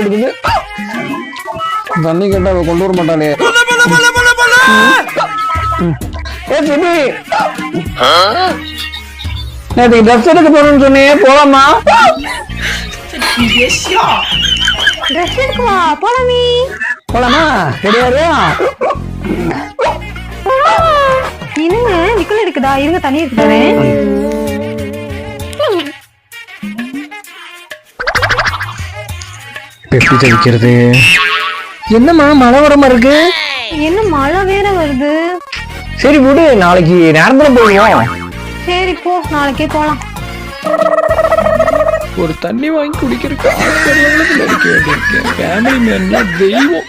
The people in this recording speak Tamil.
இருக்குது. தண்ணி கேட்டா கொண்டு வர மாட்டானே. நேற்று ட்ரெஸ் எடுக்க போறேன்னு சொன்னியே, போலாமா? ட்ரெஸ் எடுக்குமா? போலாமே. போலாமா? ரெடியா? என்னங்க நிக்கல் எடுக்குதா? இருங்க தண்ணி இருக்குதானே. எப்படி தவிக்கிறது? என்னம்மா மழை வரமா இருக்கு? என்ன மழை வேற வருது? சரி விடு, நாளைக்கு நேரத்துல போடுவோம். சரி போ, நாளைக்கே போலாம். ஒரு தண்ணி வாங்கி குடிக்கிறதுக்கு ஃபேமிலி மேன்னா தெய்வம்.